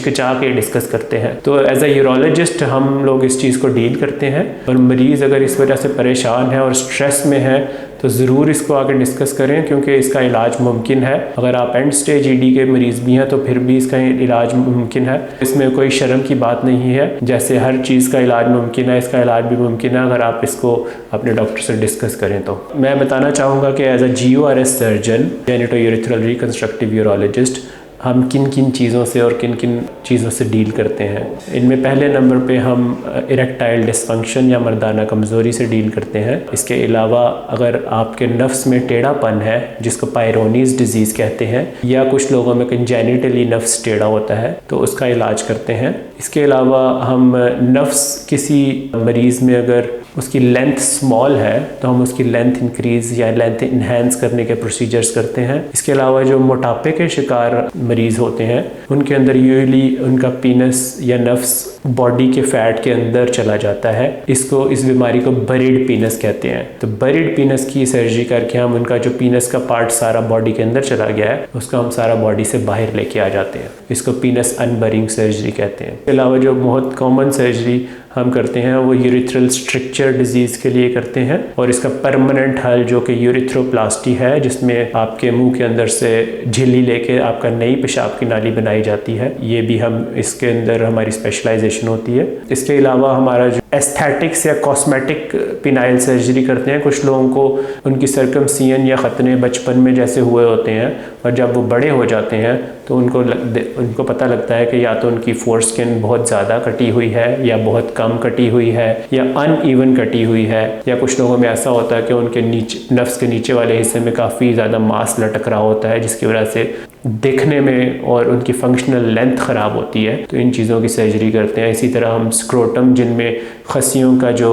हिचकिचा के डिस्कस करते हैं। तो एज अ यूरोलॉजिस्ट हम लोग इस चीज़ को डील करते हैं, और मरीज़ अगर इस वजह से परेशान है और स्ट्रेस में है तो ज़रूर इसको आगे डिस्कस करें, क्योंकि इसका इलाज मुमकिन है। अगर आप एंड स्टेज ईडी के मरीज़ भी हैं तो फिर भी इसका इलाज मुमकिन है। इसमें कोई शर्म की बात नहीं है, जैसे हर चीज़ का इलाज मुमकिन है, इसका इलाज भी मुमकिन है अगर आप इसको अपने डॉक्टर से डिस्कस करें तो। मैं बताना चाहूँगा कि as a GORS surgeon, genitourethral reconstructive urologist, हम किन किन चीज़ों से और किन किन चीज़ों से डील करते हैं। इनमें पहले नंबर पे हम इरेक्टाइल डिस्फंक्शन या मर्दाना कमज़ोरी से डील करते हैं। इसके अलावा अगर आपके नफ्स में टेढ़ापन है, जिसको पायरोनीज़ डिजीज़ कहते हैं, या कुछ लोगों में कंजेनिटली नफ्स टेढ़ा होता है तो उसका इलाज करते हैं। इसके अलावा हम नफ्स किसी मरीज़ में अगर उसकी लेंथ स्मॉल है तो हम उसकी लेंथ इंक्रीज़ या लेंथ इन्हेंस करने के प्रोसीजर्स करते हैं। इसके अलावा जो मोटापे के शिकार मरीज़ होते हैं उनके अंदर यूजुअली उनका पीनस या नफ्स बॉडी के फैट के अंदर चला जाता है। इस बीमारी को बरीड पीनस कहते हैं। तो बरीड पीनस की सर्जरी करके हम उनका जो पीनस का पार्ट सारा बॉडी के अंदर चला गया है उसको हम सारा बॉडी से बाहर लेके आ जाते हैं। इसको पीनस अनबरिंग सर्जरी कहते हैं। इसके अलावा जो बहुत कॉमन सर्जरी हम करते हैं वो यूरिथ्रल स्ट्रक्चर डिजीज़ के लिए करते हैं, और इसका परमानेंट हल जो कि यूरिथ्रोप्लास्टी है, जिसमें आपके मुंह के अंदर से झिल्ली लेके आपका नई पेशाब की नाली बनाई जाती है। ये भी हम इसके अंदर हमारी स्पेशलाइजेशन होती है। इसके अलावा हमारा जो एस्थेटिक्स या कॉस्मेटिक पिनाइल सर्जरी करते हैं। कुछ लोगों को उनकी सरकमसियन या खतने बचपन में जैसे हुए होते हैं, और जब वो बड़े हो जाते हैं तो उनको पता लगता है कि या तो उनकी फोर स्किन बहुत ज़्यादा कटी हुई है, या बहुत कम कटी हुई है, या अनइवन कटी हुई है, या कुछ लोगों में ऐसा होता है कि उनके नीचे नफ्स के नीचे वाले हिस्से में काफ़ी ज़्यादा मांस लटक रहा होता है, जिसकी वजह से देखने में और उनकी फंक्शनल लेंथ ख़राब होती है। तो इन चीज़ों की सर्जरी करते हैं। इसी तरह हम स्क्रोटम, जिनमें खस्सियों का जो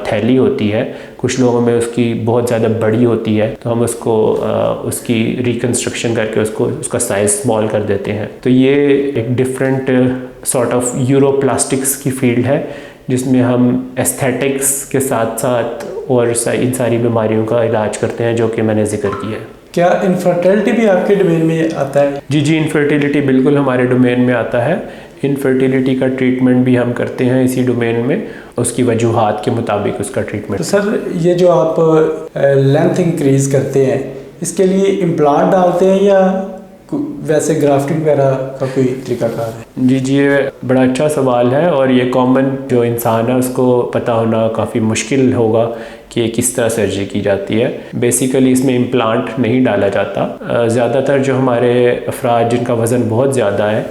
थैली होती है, कुछ लोगों में उसकी बहुत ज़्यादा बड़ी होती है, तो हम उसको उसकी रिकन्स्ट्रक्शन करके उसका साइज़ स्मॉल कर देते हैं। तो ये एक डिफरेंट सॉर्ट ऑफ यूरोप्लास्टिक्स की फील्ड है, जिसमें हम एस्थेटिक्स के साथ साथ और इन सारी बीमारियों का इलाज करते हैं जो कि मैंने जिक्र किया है। क्या इनफर्टिलिटी भी आपके डोमेन में आता है? जी, इनफर्टिलिटी बिल्कुल हमारे डोमेन में आता है। इनफर्टिलिटी का ट्रीटमेंट भी हम करते हैं इसी डोमेन में, उसकी वजूहात के मुताबिक उसका ट्रीटमेंट। तो सर, ये जो आप लेंथ इंक्रीज़ करते हैं, इसके लिए इम्प्लांट डालते हैं या वैसे ग्राफ्टिंग वगैरह का कोई तरीकाकार है? जी, ये बड़ा अच्छा सवाल है, और ये कॉमन जो इंसान है उसको पता होना काफ़ी मुश्किल होगा कि किस तरह सर्जरी की जाती है। बेसिकली इसमें इम्प्लांट नहीं डाला जाता। ज़्यादातर जो हमारे अफराद जिनका वज़न बहुत ज़्यादा है